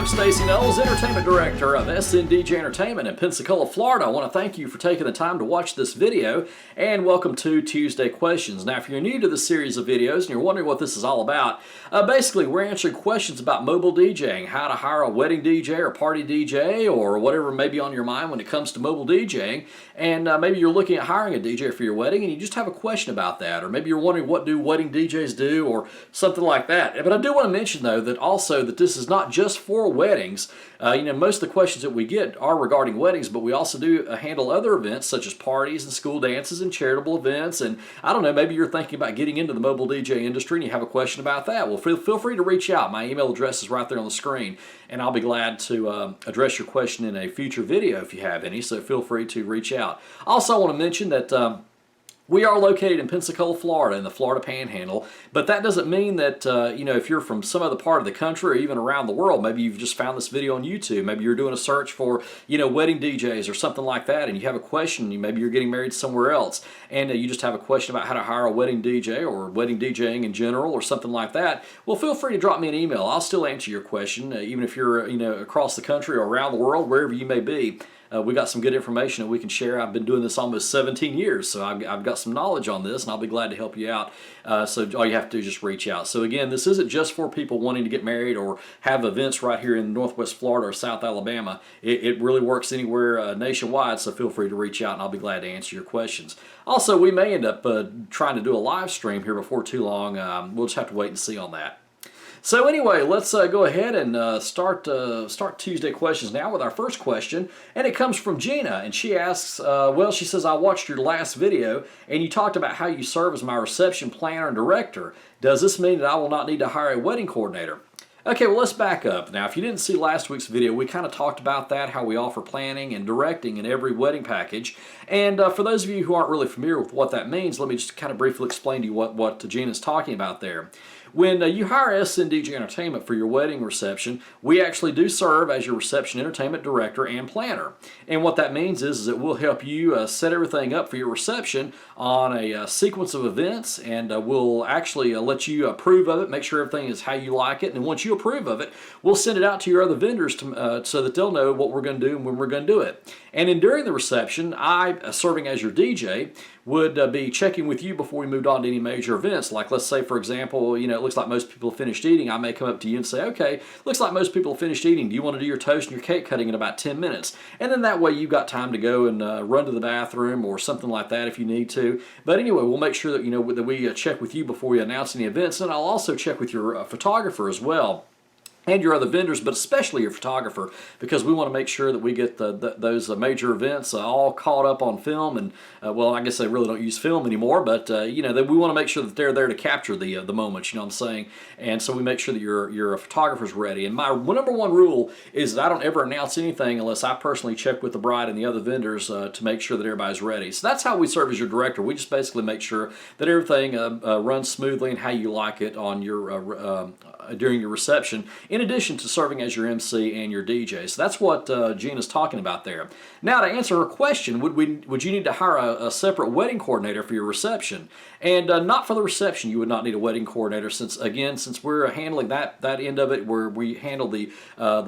I'm Stacey Knowles, Entertainment Director of SNDJ Entertainment in Pensacola, Florida. I want to thank you for taking the time to watch this video, and welcome to Tuesday Questions. Now, if you're new to this series of videos and you're wondering what this is all about, basically we're answering questions about mobile DJing, how to hire a wedding DJ or party DJ or whatever may be on your mind when it comes to mobile DJing. And maybe you're looking at hiring a DJ for your wedding and you just have a question about that, or maybe you're wondering what do wedding DJs do or something like that. But I do want to mention though that also that this is not just for weddings. Most of the questions that we get are regarding weddings, but we also do handle other events such as parties and school dances and charitable events. And I don't know, maybe you're thinking about getting into the mobile DJ industry and you have a question about that. Well, feel free to reach out. My email address is right there on the screen, and I'll be glad to address your question in a future video if you have any, so feel free to reach out. Also, I want to mention that we are located in Pensacola, Florida, in the Florida Panhandle, but that doesn't mean that, if you're from some other part of the country or even around the world, maybe you've just found this video on YouTube, maybe you're doing a search for, wedding DJs or something like that, and you have a question, maybe you're getting married somewhere else, and you just have a question about how to hire a wedding DJ or wedding DJing in general or something like that, well, feel free to drop me an email. I'll still answer your question, even if you're, across the country or around the world, wherever you may be. We got some good information that we can share. I've been doing this almost 17 years, so I've got some knowledge on this, and I'll be glad to help you out. So all you have to do is just reach out. So again, this isn't just for people wanting to get married or have events right here in Northwest Florida or South Alabama. It really works anywhere nationwide, so feel free to reach out, and I'll be glad to answer your questions. Also, we may end up trying to do a live stream here before too long. We'll just have to wait and see on that. So anyway, let's go ahead and start Tuesday Questions now with our first question, and it comes from Gina, and she asks, she says, I watched your last video, and you talked about how you serve as my reception planner and director. Does this mean that I will not need to hire a wedding coordinator? Okay, well, let's back up. Now, if you didn't see last week's video, we kind of talked about that, how we offer planning and directing in every wedding package. And for those of you who aren't really familiar with what that means, let me just kind of briefly explain to you what Gina's talking about there. When you hire SNDJ Entertainment for your wedding reception, we actually do serve as your reception entertainment director and planner. And what that means is that we'll help you set everything up for your reception on a sequence of events, and we'll actually let you approve of it, make sure everything is how you like it, and once you approve of it, we'll send it out to your other vendors so that they'll know what we're going to do and when we're going to do it. And during the reception, I, serving as your DJ, would be checking with you before we moved on to any major events. Like, let's say, for example, it looks like most people have finished eating. I may come up to you and say, okay, looks like most people have finished eating. Do you want to do your toast and your cake cutting in about 10 minutes? And then that way you've got time to go and run to the bathroom or something like that if you need to. But anyway, we'll make sure that, that we check with you before we announce any events. And I'll also check with your photographer as well, and your other vendors, but especially your photographer, because we want to make sure that we get those major events all caught up on film. And I guess they really don't use film anymore, but that we want to make sure that they're there to capture the moments. You know what I'm saying? And so we make sure that your photographer's ready. And my number one rule is that I don't ever announce anything unless I personally check with the bride and the other vendors to make sure that everybody's ready. So that's how we serve as your director. We just basically make sure that everything runs smoothly and how you like it on your during your reception, in addition to serving as your MC and your DJ. So that's what Gina's talking about there. Now, to answer her question, would you need to hire a separate wedding coordinator for your reception? And not for the reception, you would not need a wedding coordinator, since we're handling that end of it, where we handle the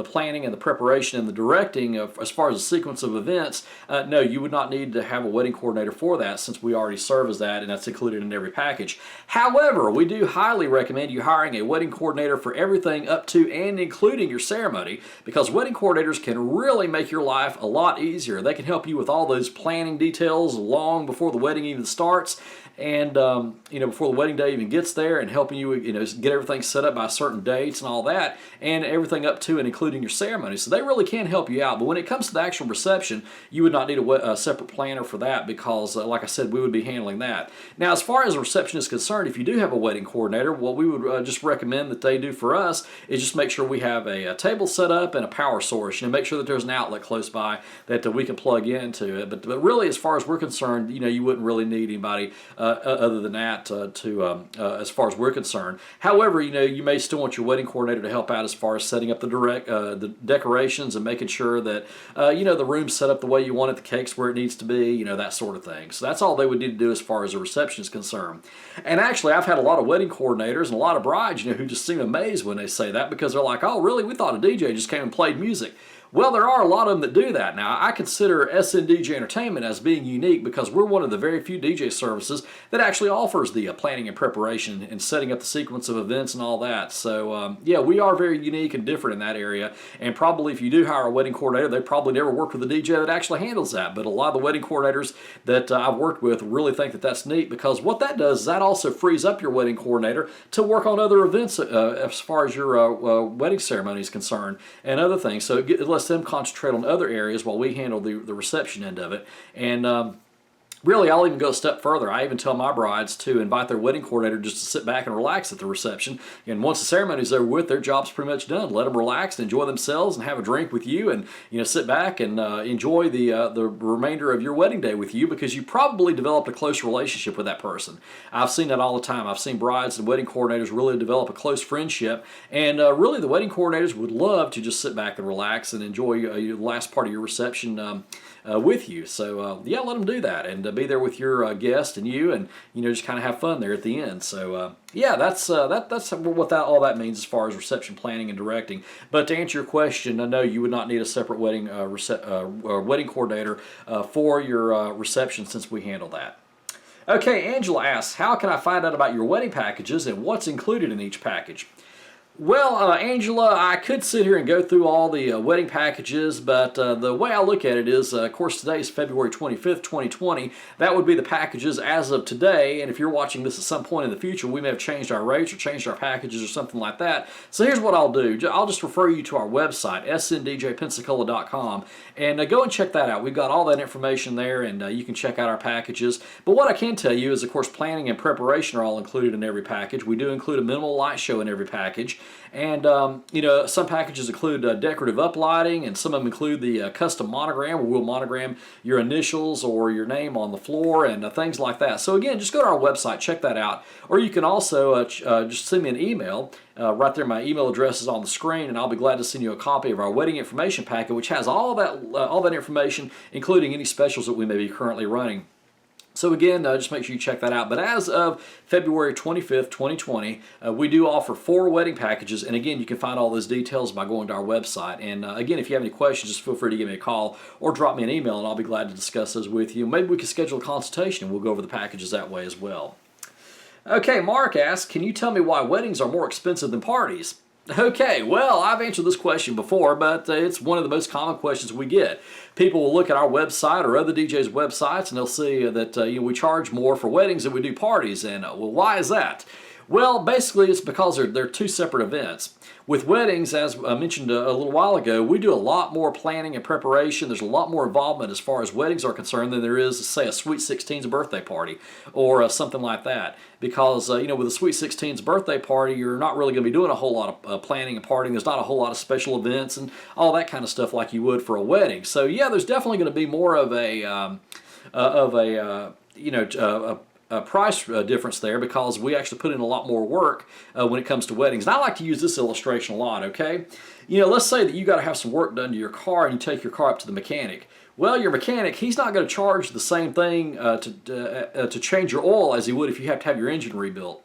planning and the preparation and the directing as far as the sequence of events. No, you would not need to have a wedding coordinator for that, since we already serve as that, and that's included in every package. However, we do highly recommend you hiring a wedding coordinator for everything up to and including your ceremony, because wedding coordinators can really make your life a lot easier. They can help you with all those planning details long before the wedding even starts, and before the wedding day even gets there, and helping you get everything set up by certain dates and all that, and everything up to and including your ceremony. So they really can help you out. But when it comes to the actual reception, you would not need a separate planner for that, because like I said, we would be handling that. Now, as far as the reception is concerned, if you do have a wedding coordinator, what we would just recommend that they do for us is just make sure we have a table set up and a power source. make sure that there's an outlet close by that we can plug into it. But really, as far as we're concerned, you wouldn't really need anybody other than that as far as we're concerned. However, you may still want your wedding coordinator to help out as far as setting up the decorations and making sure that the room's set up the way you want it, the cake's where it needs to be, that sort of thing. So that's all they would need to do as far as the reception is concerned. And actually, I've had a lot of wedding coordinators and a lot of brides, who just seem amazed when they say that, because they're like, oh, really? We thought a DJ just came and played music. Well, there are a lot of them that do that. Now, I consider SNDJ Entertainment as being unique because we're one of the very few DJ services that actually offers the planning and preparation and setting up the sequence of events and all that. So, yeah, we are very unique and different in that area. And probably if you do hire a wedding coordinator, they probably never worked with a DJ that actually handles that. But a lot of the wedding coordinators that I've worked with really think that that's neat, because what that does is that also frees up your wedding coordinator to work on other events as far as your wedding ceremony is concerned and other things. So it lets them concentrate on other areas while we handle the reception end of it. And really, I'll even go a step further. I even tell my brides to invite their wedding coordinator just to sit back and relax at the reception. And once the ceremony's over with, their job's pretty much done. Let them relax and enjoy themselves and have a drink with you, and sit back and enjoy the remainder of your wedding day with you, because you probably developed a close relationship with that person. I've seen that all the time. I've seen brides and wedding coordinators really develop a close friendship, and really the wedding coordinators would love to just sit back and relax and enjoy the last part of your reception with you. So yeah, let them do that and be there with your guest and you, and just kind of have fun there at the end. So yeah, that's what all that means as far as reception planning and directing. But to answer your question, I know you would not need a separate wedding wedding coordinator for your reception, since we handle that. Okay, Angela asks, how can I find out about your wedding packages and what's included in each package? Well, Angela, I could sit here and go through all the wedding packages, but the way I look at it is, of course, today is February 25th, 2020. That would be the packages as of today, and if you're watching this at some point in the future, we may have changed our rates or changed our packages or something like that. So here's what I'll do. I'll just refer you to our website, sndjpensacola.com, and go and check that out. We've got all that information there, and you can check out our packages. But what I can tell you is, of course, planning and preparation are all included in every package. We do include a minimal light show in every package. And, some packages include decorative uplighting, and some of them include the custom monogram, where we'll monogram your initials or your name on the floor and things like that. So again, just go to our website, check that out. Or you can also just send me an email. Right there, my email address is on the screen, and I'll be glad to send you a copy of our wedding information packet, which has all that information, including any specials that we may be currently running. So again, just make sure you check that out. But as of February 25th, 2020, we do offer 4 wedding packages. And again, you can find all those details by going to our website. And again, if you have any questions, just feel free to give me a call or drop me an email, and I'll be glad to discuss those with you. Maybe we can schedule a consultation and we'll go over the packages that way as well. Okay, Mark asks, can you tell me why weddings are more expensive than parties? Okay, well, I've answered this question before, but it's one of the most common questions we get. People will look at our website or other DJs' websites, and they'll see that we charge more for weddings than we do parties. And well, why is that? Well, basically, it's because they're 2 separate events. With weddings, as I mentioned a little while ago, we do a lot more planning and preparation. There's a lot more involvement as far as weddings are concerned than there is, say, a Sweet 16's birthday party or something like that. Because, with a Sweet 16's birthday party, you're not really going to be doing a whole lot of planning and partying. There's not a whole lot of special events and all that kind of stuff like you would for a wedding. So, yeah, there's definitely going to be more of a price difference there, because we actually put in a lot more work when it comes to weddings. And I like to use this illustration a lot, okay? Let's say that you got to have some work done to your car and you take your car up to the mechanic. Well, your mechanic, he's not going to charge the same thing to change your oil as he would if you have to have your engine rebuilt.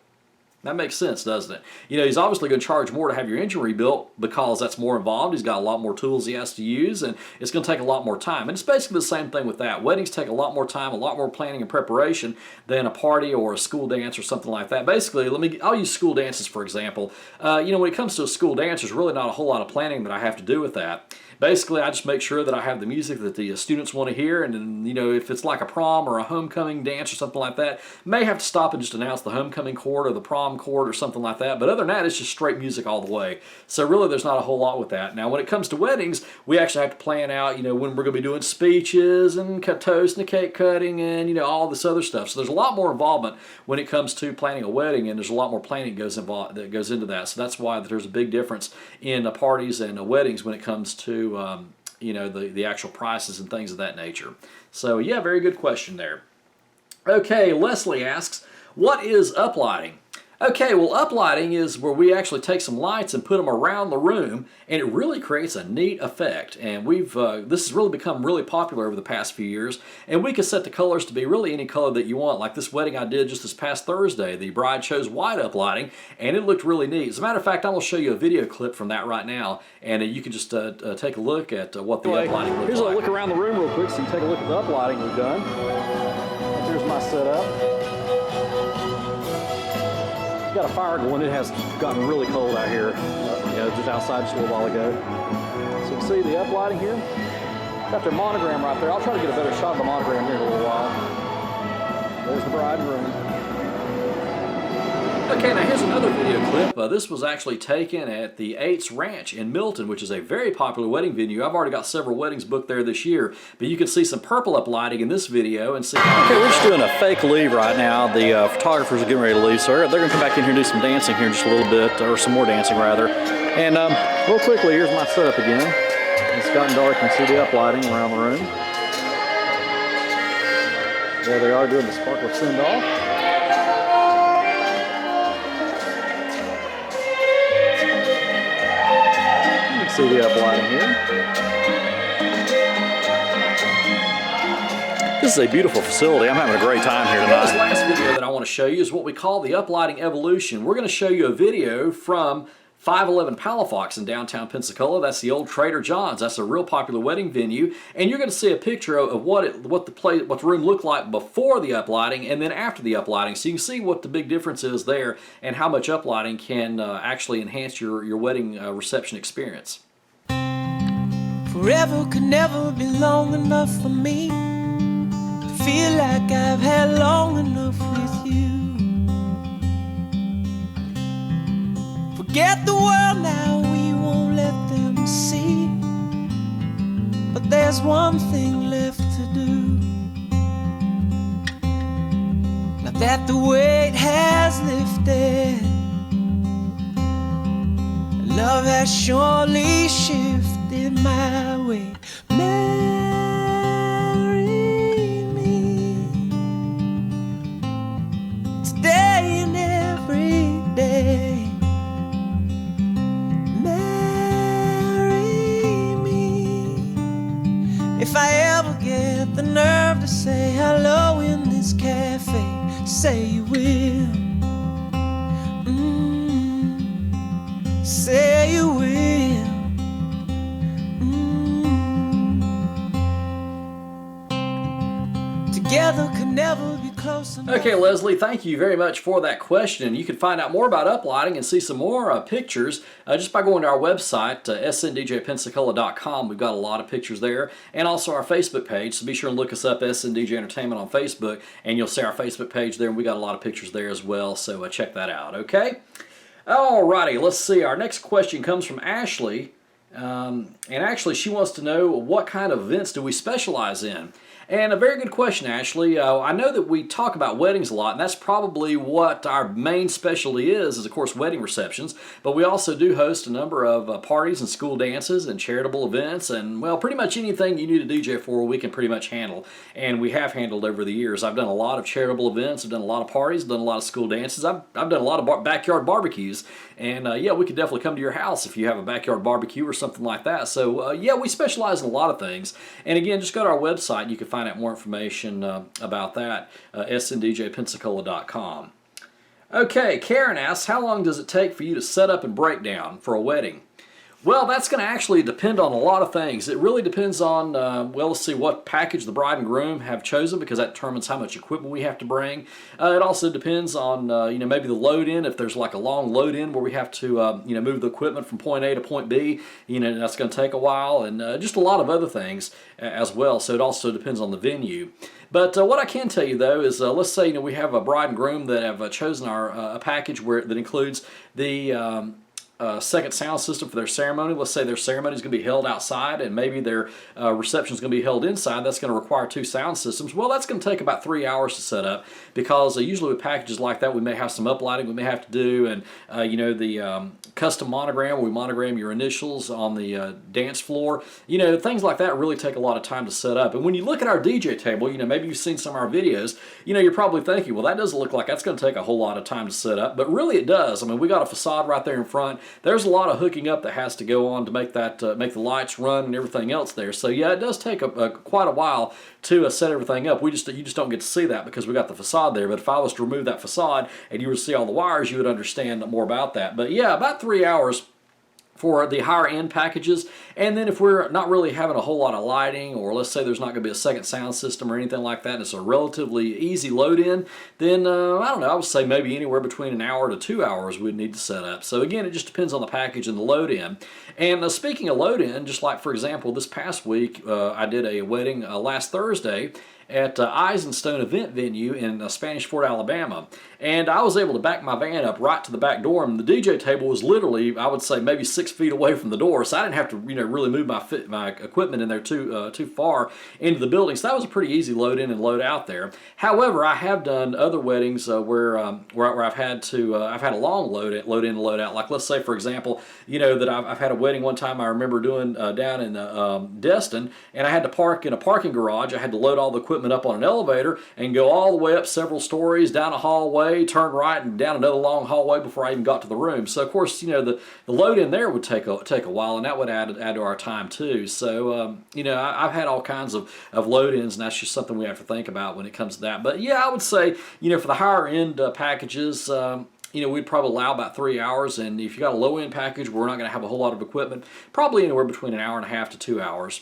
That makes sense, doesn't it? He's obviously going to charge more to have your engine rebuilt because that's more involved. He's got a lot more tools he has to use, and it's going to take a lot more time. And it's basically the same thing with that. Weddings take a lot more time, a lot more planning and preparation than a party or a school dance or something like that. Basically, I'll use school dances for example. When it comes to a school dance, there's really not a whole lot of planning that I have to do with that. Basically, I just make sure that I have the music that the students want to hear, and then, if it's like a prom or a homecoming dance or something like that, may have to stop and just announce the homecoming chord or the prom chord or something like that. But other than that, it's just straight music all the way. So really, there's not a whole lot with that. Now, when it comes to weddings, we actually have to plan out, when we're going to be doing speeches and cut toast and cake cutting and, all this other stuff. So there's a lot more involvement when it comes to planning a wedding, and there's a lot more planning that goes into that. So that's why there's a big difference in parties and weddings when it comes to the actual prices and things of that nature. So yeah, very good question there. Okay, Leslie asks, what is uplighting? Okay, well, uplighting is where we actually take some lights and put them around the room, and it really creates a neat effect. And this has really become really popular over the past few years, and we can set the colors to be really any color that you want. Like this wedding I did just this past Thursday, the bride chose white uplighting, and it looked really neat. As a matter of fact, I'm going to show you a video clip from that right now, and you can just take a look at what the uplighting looks like. Here's a look around the room real quick so you can take a look at the uplighting we've done. Here's my setup. Got a fire going. It has gotten really cold out here. Just outside just a little while ago. So you can see the uplighting here. Got their monogram right there. I'll try to get a better shot of the monogram here in a little while. There's the bride and groom. Okay, now here's another video clip. This was actually taken at the Eights Ranch in Milton, which is a very popular wedding venue. I've already got several weddings booked there this year, but you can see some purple uplighting in this video and see. Okay, we're just doing a fake leave right now. The photographers are getting ready to leave, so they're going to come back in here and do some dancing here in just a little bit, or some more dancing rather. And real quickly, here's my setup again. It's gotten dark. You can see the uplighting around the room. There they are doing the sparkler send-off. See the uplighting here. This is a beautiful facility. I'm having a great time here tonight. This last video that I want to show you is what we call the uplighting evolution. We're going to show you a video from 511 Palafox in downtown Pensacola. That's the old Trader John's. That's a real popular wedding venue, and you're going to see a picture of what the room looked like before the uplighting and then after the uplighting, so you can see what the big difference is there and how much uplighting can actually enhance your wedding reception experience. Forever could never be long enough for me to feel like I've had long enough with you. Forget the world now, we won't let them see. But there's one thing left to do. Now that the weight has lifted, love has surely shifted my way. Marry me today and every day. If I ever get the nerve to say hello in this cafe, say you will. Say you will. Together could never be close enough. Okay, Leslie, thank you very much for that question. You can find out more about uplighting and see some more pictures just by going to our website, sndjpensacola.com. We've got a lot of pictures there, and also our Facebook page, so be sure and look us up, SNDJ Entertainment, on Facebook, and you'll see our Facebook page there, and we got a lot of pictures there as well, so check that out, okay? Alrighty, let's see. Our next question comes from Ashley, and actually she wants to know what kind of events do we specialize in? And a very good question, Ashley. I know that we talk about weddings a lot, and that's probably what our main specialty is of course, wedding receptions. But we also do host a number of parties and school dances and charitable events, and, well, pretty much anything you need a DJ for, we can pretty much handle. And we have handled over the years. I've done a lot of charitable events, I've done a lot of parties, done a lot of school dances, I've done a lot of backyard barbecues. And, yeah, we could definitely come to your house if you have a backyard barbecue or something like that. So, yeah, we specialize in a lot of things. And, again, just go to our website. You can find out more information about that, sndjpensacola.com. Okay, Karen asks, how long does it take for you to set up and break down for a wedding? Well, that's going to actually depend on a lot of things. It really depends on, well, let's see what package the bride and groom have chosen, because that determines how much equipment we have to bring. It also depends on, maybe the load in. If there's like a long load in where we have to, move the equipment from point A to point B, that's going to take a while, and just a lot of other things as well. So it also depends on the venue. But what I can tell you, though, is let's say we have a bride and groom that have chosen our a package that includes the second sound system for their ceremony. Let's say their ceremony is going to be held outside and maybe their reception is going to be held inside. That's going to require 2 sound systems. Well, that's going to take about 3 hours to set up, because usually with packages like that, we may have some uplighting we may have to do, and the custom monogram where we monogram your initials on the dance floor. Things like that really take a lot of time to set up. And when you look at our DJ table, maybe you've seen some of our videos, you're probably thinking, well, that doesn't look like that's going to take a whole lot of time to set up, but really it does. I mean, we got a facade right there in front. There's a lot of hooking up that has to go on to make that make the lights run and everything else there. So yeah, it does take quite a while to set everything up. You just don't get to see that because we got the facade there. But if I was to remove that facade and you were to see all the wires, you would understand more about that. But yeah, about 3 hours for the higher end packages. And then if we're not really having a whole lot of lighting, or let's say there's not going to be a second sound system or anything like that, and it's a relatively easy load in, then I don't know, I would say maybe anywhere between an hour to 2 hours we'd need to set up. So again, it just depends on the package and the load in. And speaking of load in, just like for example this past week, I did a wedding last Thursday at Eisenstone Event Venue in Spanish Fort, Alabama. And I was able to back my van up right to the back door, and the DJ table was literally, I would say, maybe 6 feet away from the door, so I didn't have to really move my equipment in there too far into the building. So that was a pretty easy load in and load out there. However, I have done other weddings where I've had a long load in and load out. Like let's say for example, that I've had a wedding one time I remember doing down in Destin, and I had to park in a parking garage. I had to load all the equipment up on an elevator and go all the way up several stories, down a hallway, turn right, and down another long hallway before I even got to the room. So of course, the load in there would take a while, and that would add to our time too. So I've had all kinds of load ins, and that's just something we have to think about when it comes to that. But yeah, I would say for the higher end packages, we'd probably allow about 3 hours, and if you got a low end package where we're not going to have a whole lot of equipment, probably anywhere between an hour and a half to 2 hours.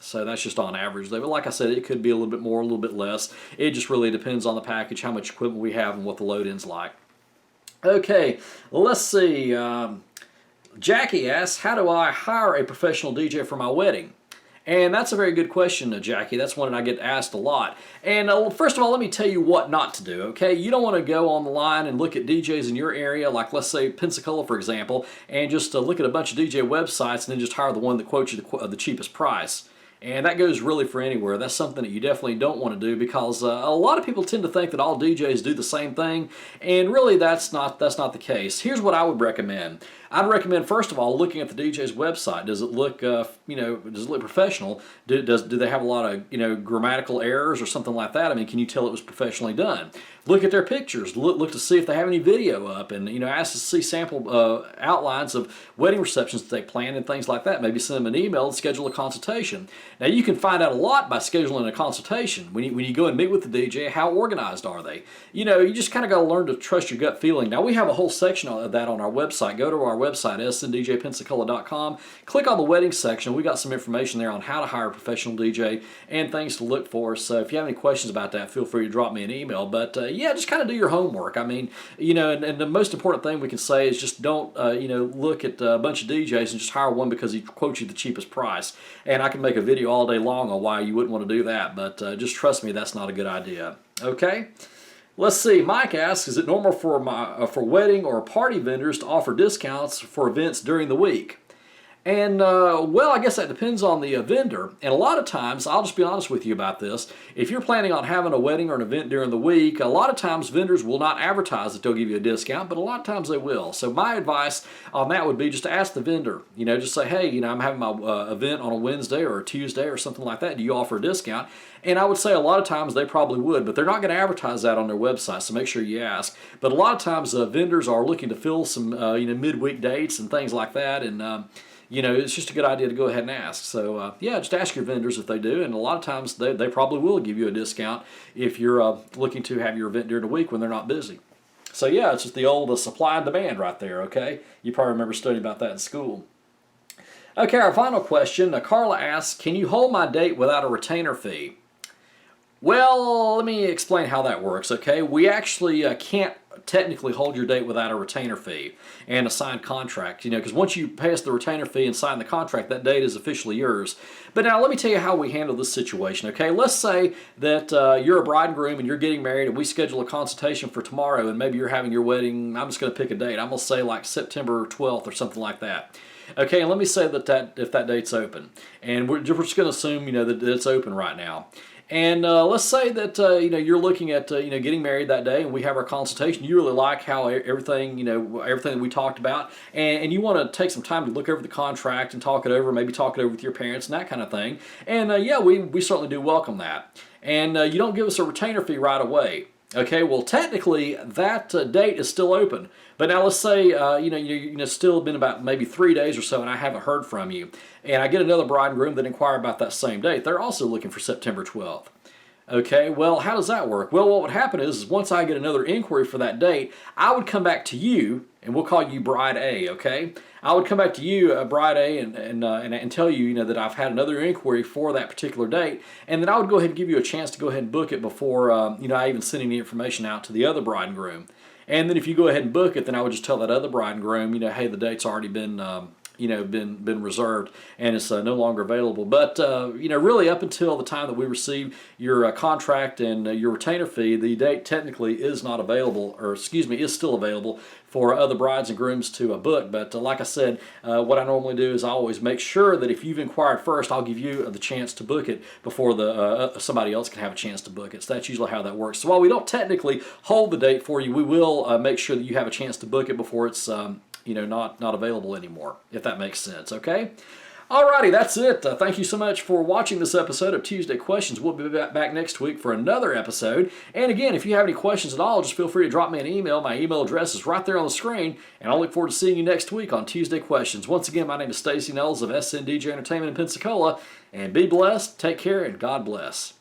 So that's just on average. But like I said, it could be a little bit more, a little bit less. It just really depends on the package, how much equipment we have, and what the load-in's like. Okay, let's see. Jackie asks, how do I hire a professional DJ for my wedding? And that's a very good question, Jackie. That's one that I get asked a lot. And first of all, let me tell you what not to do, okay? You don't want to go online and look at DJs in your area, like let's say Pensacola, for example, and just look at a bunch of DJ websites and then just hire the one that quotes you the cheapest price. And that goes really for anywhere. That's something that you definitely don't want to do, because a lot of people tend to think that all DJs do the same thing, and really that's not the case. Here's what I would recommend. I'd recommend, first of all, looking at the DJ's website. Does it look, does it look professional? Do they have a lot of, grammatical errors or something like that? I mean, can you tell it was professionally done? Look at their pictures. Look to see if they have any video up, and ask to see sample outlines of wedding receptions that they plan and things like that. Maybe send them an email and schedule a consultation. Now you can find out a lot by scheduling a consultation. When you go and meet with the DJ, how organized are they? You just kind of got to learn to trust your gut feeling. Now we have a whole section of that on our website. Go to our website, sndjpensacola.com. Click on the wedding section. We got some information there on how to hire a professional DJ and things to look for. So if you have any questions about that, feel free to drop me an email. But yeah, just kind of do your homework. I mean, and the most important thing we can say is just don't, look at a bunch of DJs and just hire one because he quotes you the cheapest price. And I can make a video all day long on why you wouldn't want to do that, but just trust me, that's not a good idea. Okay? Let's see. Mike asks, is it normal for wedding or party vendors to offer discounts for events during the week? And, well, I guess that depends on the vendor. And a lot of times, I'll just be honest with you about this, if you're planning on having a wedding or an event during the week, a lot of times vendors will not advertise that they'll give you a discount, but a lot of times they will. So my advice on that would be just to ask the vendor, just say, hey, I'm having my event on a Wednesday or a Tuesday or something like that. Do you offer a discount? And I would say a lot of times they probably would, but they're not going to advertise that on their website, so make sure you ask. But a lot of times vendors are looking to fill some midweek dates and things like that, and it's just a good idea to go ahead and ask. So, yeah, just ask your vendors if they do, and a lot of times they probably will give you a discount if you're looking to have your event during the week when they're not busy. So, yeah, it's just the old supply and demand right there, okay? You probably remember studying about that in school. Okay, our final question. Carla asks, can you hold my date without a retainer fee? Well, let me explain how that works, okay? We actually can't technically hold your date without a retainer fee and a signed contract, because once you pay us the retainer fee and sign the contract, that date is officially yours. But now let me tell you how we handle this situation, okay? Let's say that you're a bride and groom and you're getting married, and we schedule a consultation for tomorrow, and maybe you're having your wedding, I'm just going to pick a date. I'm going to say like September 12th or something like that. Okay, and let me say that if that date's open, and we're just going to assume that it's open right now. And let's say that you're looking at getting married that day, and we have our consultation. You really like how everything everything that we talked about, and you want to take some time to look over the contract and talk it over, maybe talk it over with your parents and that kind of thing. And yeah, we certainly do welcome that. And you don't give us a retainer fee right away. Okay, well technically that date is still open, but now let's say you've still been about maybe 3 days or so, and I haven't heard from you, and I get another bride and groom that inquire about that same date. They're also looking for September 12th. Okay, well, how does that work? Well, what would happen is once I get another inquiry for that date, I would come back to you, and we'll call you Bride A, okay? I would come back to you, Bride A, and tell you, that I've had another inquiry for that particular date, and then I would go ahead and give you a chance to go ahead and book it before, I even send any information out to the other bride and groom. And then if you go ahead and book it, then I would just tell that other bride and groom, hey, the date's already been been reserved, and it's no longer available. But really, up until the time that we receive your contract and your retainer fee, the date technically is not available, or is still available for other brides and grooms to book. But like I said, what I normally do is I always make sure that if you've inquired first, I'll give you the chance to book it before somebody else can have a chance to book it. So that's usually how that works. So while we don't technically hold the date for you, we will make sure that you have a chance to book it before it's not available anymore, if that makes sense, okay? Alrighty, that's it. Thank you so much for watching this episode of Tuesday Questions. We'll be back next week for another episode. And again, if you have any questions at all, just feel free to drop me an email. My email address is right there on the screen, and I'll look forward to seeing you next week on Tuesday Questions. Once again, my name is Stacey Knowles of SNDJ Entertainment in Pensacola, and be blessed, take care, and God bless.